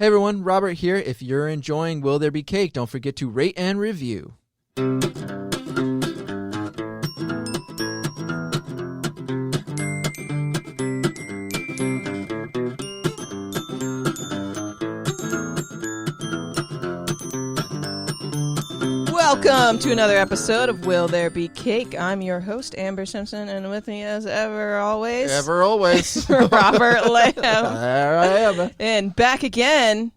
Hey everyone, Robert here. If you're enjoying Will There Be Cake, don't forget to rate and review. Welcome to another episode of Will There Be Cake. I'm your host, Amber Simpson, and with me as ever, always, Robert Lamb. There I am. And back again.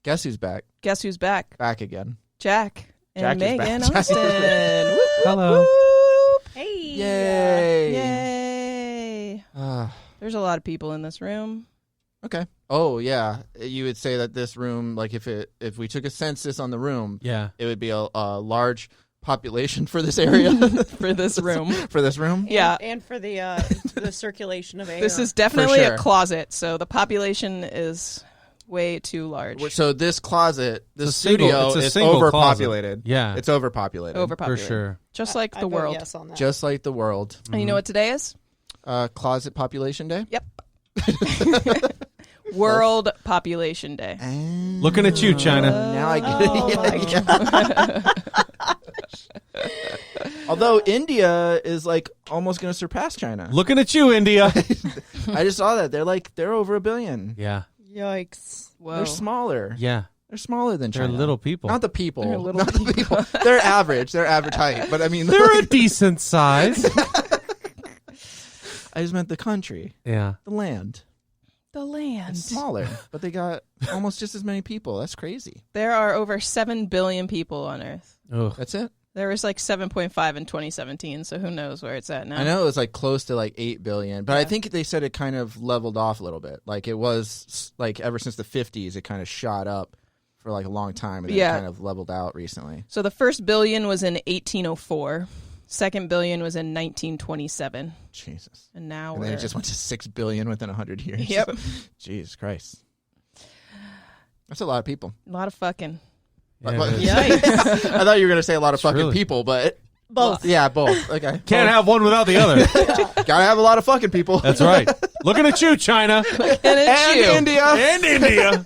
Guess who's back? Guess who's back? Back again. Jack and Jack is Megan back. Austin. Whoop, whoop, Hello. whoop. Hey. Yay. Yay. There's a lot of people in this room. Okay. Oh, yeah. You would say that this room, like if we took a census on the room, Yeah. it would be a large population for this area. For this room. For this room? Yeah. And for the circulation of air. This is definitely sure. a closet, so the population is way too large. So this closet, this It's a single- studio it's a is single overpopulated. Yeah. It's overpopulated. Overpopulated. For sure. Just like I the vote world. Yes on that. Just like the world. And you know what today is? Closet Population Day? Yep. World Population Day. Looking at you, China. Now I get it. my Although India is like almost going to surpass China. Looking at you, India. I just saw that. They're over 1 billion. Yeah. Yikes. Whoa. They're smaller. Yeah. They're smaller than They're China. little people. Not the people. They're little Not the people. They're average. They're average height. But I mean, They're a decent size. I just meant the country, Yeah. the land. The land. It's smaller, but they got almost just as many people. That's crazy. There are over 7 billion people on Earth. Ugh. That's it. There was like 7.5 in 2017, so who knows where it's at now. I know it was like close to like 8 billion, but I Yeah. think they said it kind of leveled off a little bit. Like it was like ever since the 50s, it kind of shot up for like a long time, and then Yeah. it kind of leveled out recently. So the first billion was in 1804. Second billion was in 1927. Jesus. And now And we're... then it just went to 6 billion within 100 years. Yep. Jesus Christ. That's a lot of people. A lot of fucking. Yeah, But- it is. Yikes. I thought you were going to say a lot of fucking really- people, but Both. yeah, both. Okay. Can't have one without the other. Gotta have a lot of fucking people. That's right. Looking at you, China. And it's And you. India. And India.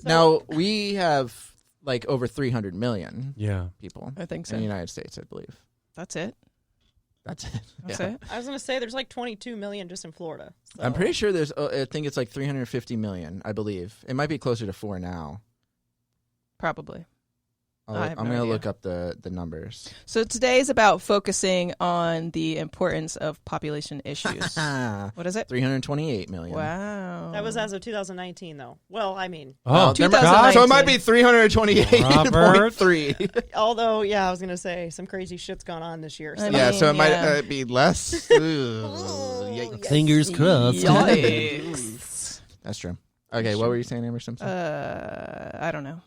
Now, we have like over 300 million Yeah. people I think in so. the United States, I believe. That's it. That's it. That's Yeah. it. I was going to say there's like 22 million just in Florida. So. I'm pretty sure there's, I think it's like 350 million, I believe. It might be closer to 4 now. Probably. I have I'm no going to idea. look up the numbers. So today is about focusing on the importance of population issues. What is it? 328 million. Wow. That was as of 2019, though. Well, I mean, Oh, never mind. 2019. So it might be 328.3. although, yeah, I was going to say some crazy shit's gone on this year. So. I Yeah, mean, so it might yeah. be less. Ooh, yikes. Fingers crossed. Yikes. That's true. Okay, what were you saying, Amber Simpson? I don't know.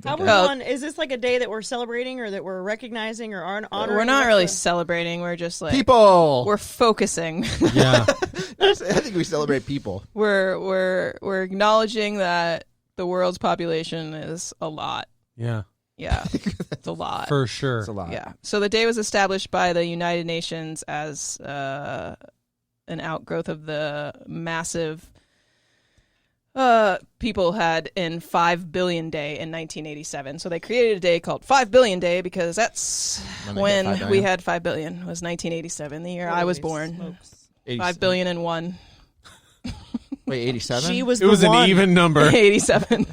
How we're Oh. on, is this like a day that we're celebrating or that we're recognizing or honoring? We're not really celebrating. We're just like People. we're focusing. Yeah. I think we celebrate people. we're acknowledging that the world's population is a lot. Yeah. Yeah, it's a lot. For sure. It's a lot. Yeah. So the day was established by the United Nations as an outgrowth of the massive people had in 5 Billion Day in 1987. So they created a day called 5 Billion Day because that's When they hit when 5 we billion. had 5 billion. It was 1987, the year I was born. Smokes. 5 billion and 1. Wait, 87? She was It was the an one. even number. 87.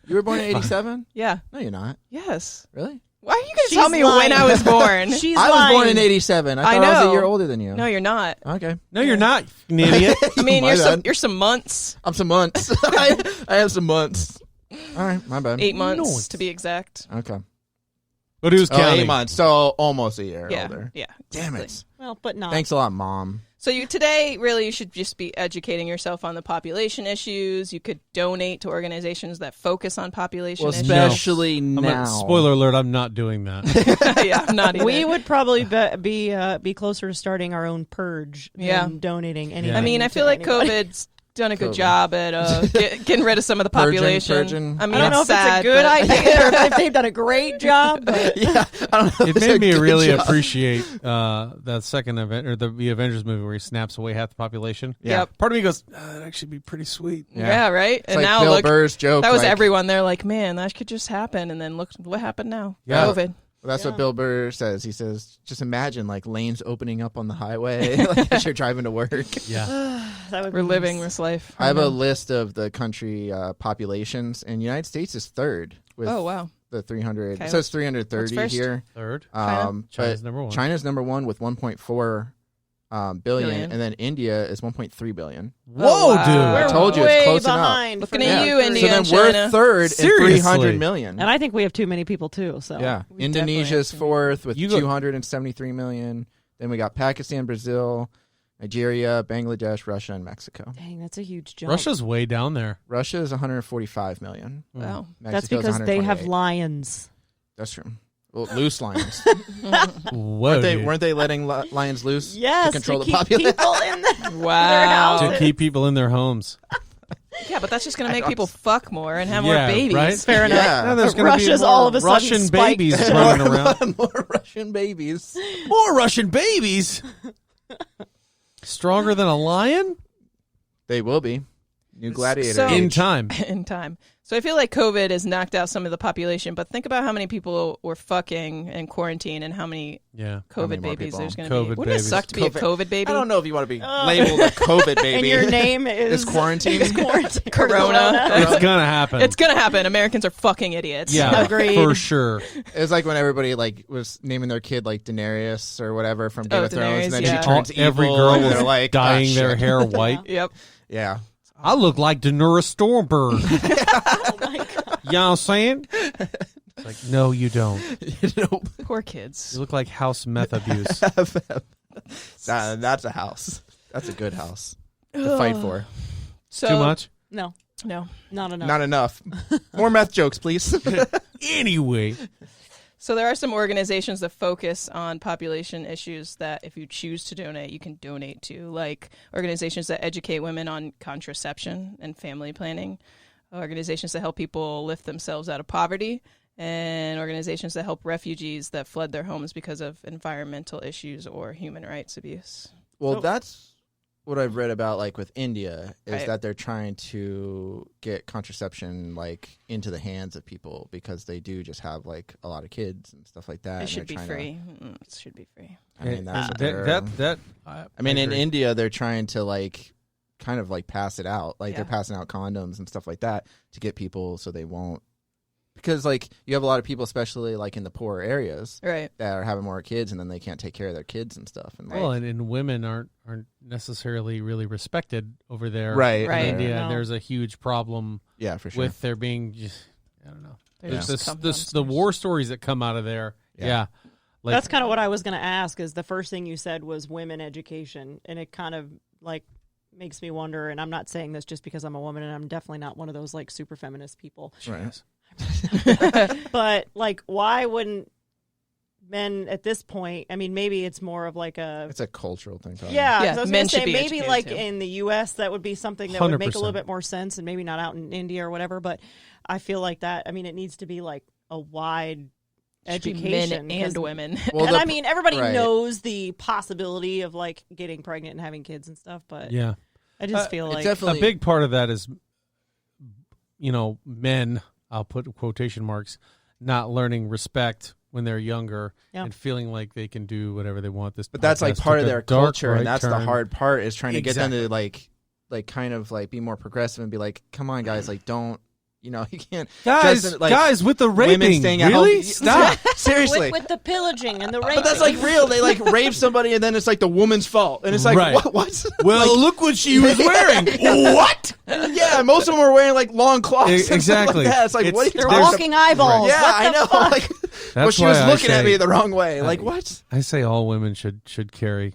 You were born in 87? Yeah. No, you're not. Yes. Really? Why are you going to She's tell me lying. when I was born? She's I was lying. born in 87. I I thought I was a know. year older than you. No, you're not. Okay. No, you're not, you idiot. I mean, My bad. you're some months. I'm some months. I have some months. All right, my bad. 8 months Nice. to be exact. Okay. But who's Oh, counting? 8 months. So almost a year Yeah. older. Yeah. Damn exactly. it. Well, but not. Thanks a lot, Mom. So today, really, you should just be educating yourself on the population issues. You could donate to organizations that focus on population Well, issues. especially now. Spoiler alert, I'm not doing that. Yeah, I'm not either. We would probably be closer to starting our own purge Yeah. than donating anything. Yeah. I mean, I to feel like anybody. COVID's done a good COVID. job at getting rid of some of the population. Purging. I mean, I don't know if sad, it's a good but- idea or if they've done a great job. But Yeah, I don't know. It if it's made a me good really job. appreciate that second event or the Avengers movie where he snaps away half the population. Yeah. Yep. Part of me goes, that'd actually be pretty sweet. Yeah, right. It's and like now Bill look, Burr's joke. that was like, everyone. They're like, man, that could just happen. And then look what happened now. Yeah. COVID. That's what Bill Burr says. He says, just imagine like lanes opening up on the highway like, as you're driving to work. Yeah. that would We're be living nice. this life. I have a list of the country populations, and United States is third with Oh, wow. the 300. Okay, It says 330 what's first? here. Third. But China's number one. China's number one with 1.4 billion, Billion. and then India is 1.3 billion. Whoa, Oh, wow. dude. I We're told you, it's way close enough. behind. Looking for at that. you, India. So and then we're China. third Seriously. in 300 million. And I think we have too many people too. So Yeah, We Indonesia's definitely have fourth with You go- 273 million. Then we got Pakistan, Brazil, Nigeria, Bangladesh, Russia, and Mexico. dang, that's a huge jump. Russia's way down there. Russia is 145 million. Wow. That's Mexico's because they have 128. lions. That's true. Well, loose lions. Whoa, dude. weren't they letting lions loose Yes, to control the keep population? people in the, Wow. their To keep people in their homes. Yeah, but that's just going to make people fuck more and have Yeah, more babies. right? Fair enough. Yeah. Now there's gonna Russia's be more all of a sudden Russian spiked. babies running around. More Russian babies. More Russian babies? Stronger than a lion? They will be. New gladiator. So- In age. time. In time. So I feel like COVID has knocked out some of the population, but think about how many people were fucking in quarantine and how many Yeah. How many COVID more babies people? there's going to COVID be. Wouldn't it babies. suck to be a COVID baby? I don't know if you want to be Ugh. labeled a COVID baby. And your name is Is quarantine. quarantine. Corona. It's gonna happen. It's going to happen. Americans are fucking idiots. yeah, Agreed. for sure. It was like when everybody like was naming their kid like Daenerys or whatever from Game Oh, of Thrones, and then Daenerys, yeah. she turns Every evil, girl and was they're like dyeing their shit. hair white. Yep. Yeah, I look like Daenerys Stormberg. Oh my god. You know what I'm saying? It's like, no, you don't. you know, Poor kids. You look like house meth abuse. that's a house. That's a good house to fight for. So, Too much? No, No. not enough. Not enough. More meth jokes, please. Anyway. So there are some organizations that focus on population issues that if you choose to donate, you can donate to, like organizations that educate women on contraception and family planning, organizations that help people lift themselves out of poverty, and organizations that help refugees that fled their homes because of environmental issues or human rights abuse. Well, So- that's what I've read about, like with India, is Right. that they're trying to get contraception like into the hands of people because they do just have like a lot of kids and stuff like that. It and should be they're trying free. It should be free. To, I mean, that's I I mean, in agree. India, they're trying to like kind of like pass it out. Like Yeah. they're passing out condoms and stuff like that to get people so they won't. Because like you have a lot of people, especially like in the poorer areas, Right. that are having more kids and then they can't take care of their kids and stuff. And like, Well, and women aren't necessarily really respected over there. right, Right. In India, No. there's a huge problem yeah, for sure. with there being just, I don't know. They're Yeah. just This, cum the dumpsters. war stories that come out of there. Yeah. Yeah. Like, That's kind of what I was going to ask. Is the first thing you said was women education, and it kind of like makes me wonder. And I'm not saying this just because I'm a woman, and I'm definitely not one of those like super feminist people. Right. But like, why wouldn't men at this point? I mean, maybe it's more of like a It's a cultural thing. Probably. yeah. Yeah, 'cause I was men gonna should say be maybe educated, like too. in the U.S. that would be something that would make a little 100%. bit more sense, and maybe not out in India or whatever. But I feel like that. I mean, it needs to be like a wide Should be education, men and 'cause- women. Well, and the- I mean, everybody right. knows the possibility of like getting pregnant and having kids and stuff, but yeah. I just feel it's like definitely A big part of that is, men, I'll put quotation marks, not learning respect when they're younger Yeah. and feeling like they can do whatever they want. This But that's like podcast part took of a their dark culture, right and that's the turn. hard part is trying to get them to Exactly. like kind of like be more progressive and be like, come on, guys, like don't, you can't. Guys, just, like, guys, with the women raping, staying at really? home. Stop. Seriously. with the pillaging and the raping. But that's like real. They like rape somebody, and then it's like the woman's fault, and it's like Right. what? Well, look what she was wearing. What? Yeah, most of them were wearing like long cloths. and stuff Exactly. Like that. It's like It's- what? Are you they're talking walking eyeballs. about? Yeah, What I the know. fuck? Like, That's well, she was why I looking at say- me the wrong way. Like what? I say all women should carry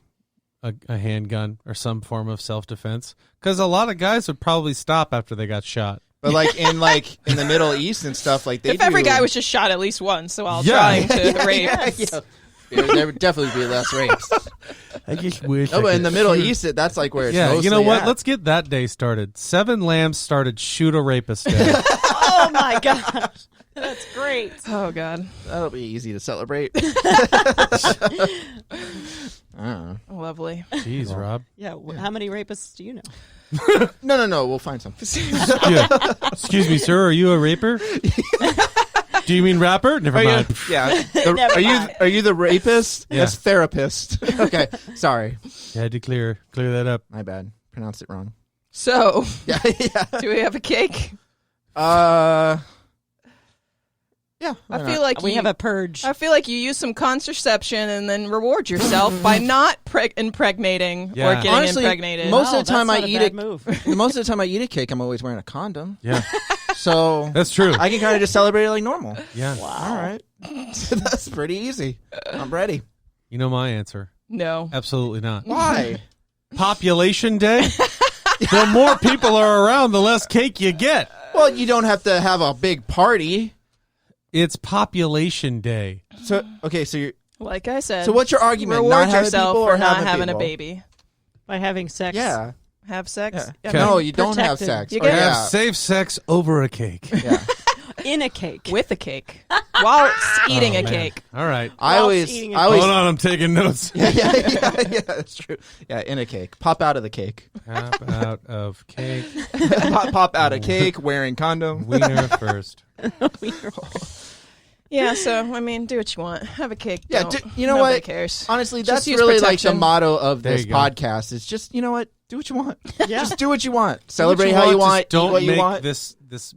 a handgun or some form of self-defense because a lot of guys would probably stop after they got shot. But like in the Middle East and stuff, like they If every do- guy was just shot at least once, so while Yeah. trying to rape. Yeah. there would definitely be less rapes. I just wish. No, but in the Middle East, that's like where it's Yeah, mostly you know what? at. Let's get that day started. 7 lambs started shoot a rapist day. Oh my gosh, that's great. Oh God, That'll be easy to celebrate. I don't know. lovely. Jeez, Rob. Yeah, how many rapists do you know? No. We'll find some. Yeah. Excuse me, sir. Are you a raper? Do you mean rapper? Never mind. Yeah. Never Are mind. you the rapist? Yeah. That's therapist. Okay. Sorry. You had to clear that up. My bad. Pronounced it wrong. So, Yeah. do we have a cake? Yeah. I feel like We you, have a purge. I feel like you use some contraception and then reward yourself by not impregnating Yeah. or getting Honestly, impregnated. most of the that's time I not a eat bad it. move. Most of the time I eat a cake, I'm always wearing a condom. Yeah, So that's true. I can kind of just celebrate it like normal. Yeah. All right. That's pretty easy. I'm ready. You know my answer. No. Absolutely not. Why? Population day? The more people are around, the less cake you get. Well, you don't have to have a big party. It's population day. So okay, so you're Like I said. so what's your argument? Reward Not having yourself people for or not having having people? a baby. By having sex. Yeah. Have sex. Yeah. Okay. No, you don't have Protected. sex. You Or get- Have yeah. safe sex over a cake. Yeah. In a cake. With a cake. While eating Oh, a man. cake. All right. I Whilst eating a always Hold on, I'm taking notes. yeah, that's true. Yeah, in a cake. Pop out of the cake. Pop out of cake. Pop out of cake wearing condom. Wiener first. Yeah, so, I mean, do what you want. Have a cake. Yeah, Don't. you know Nobody what? cares. Honestly, Just that's use really like the protection. motto of There this you go. podcast. It's just, you know what? Do what you want. Yeah. Just do what you want. Celebrate how you want. Just don't Eat what you make want. this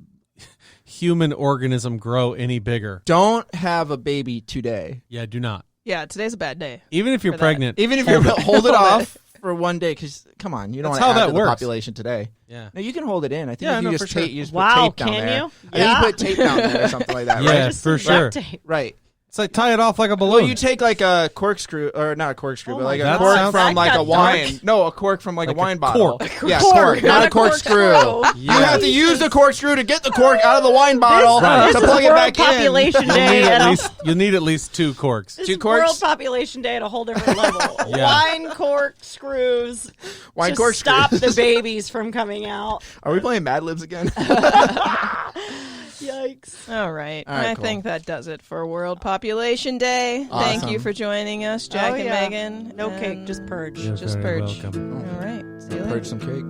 human organism grow any bigger. Don't have a baby today. Yeah, do not. Yeah, today's a bad day. Even if you're For that. pregnant. Even if you're hold it off for one day, because come on, you don't That's want to how add that to the works. population today. Yeah. No, you can hold it in. I think Yeah, if you no, just for sure. you just Wow, put tape down can there. you? I think Yeah. you put tape down there or something like that, Yeah, right? for Just sure. duct tape. Right. It's like tie it off like a Well, balloon. you take like a corkscrew, or not a corkscrew, Oh but my like a God. cork That from sounds- like that a got wine. dark. No, a cork from like a Like a wine bottle. cork. Yeah, Cork, cork, not a corkscrew. corkscrew. You have to use the corkscrew to get the cork out of the wine bottle Right. to This plug is it World back Population in. Day. You'll need at least 2 corks. This Two is corks? World Population Day at a whole different level. Yeah. Wine corkscrews. Wine to corkscrew. stop the babies from coming out. Are we playing Mad Libs again? Yikes. All right. All right, I cool. think that does it for World Population Day. Thank you Awesome. for joining us, Jack Oh, and yeah. Megan. No cake, and- just purge. You're Just very purge. welcome. All right. See you later. Purge some cake.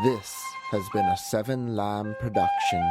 This has been a Seven Lamb production.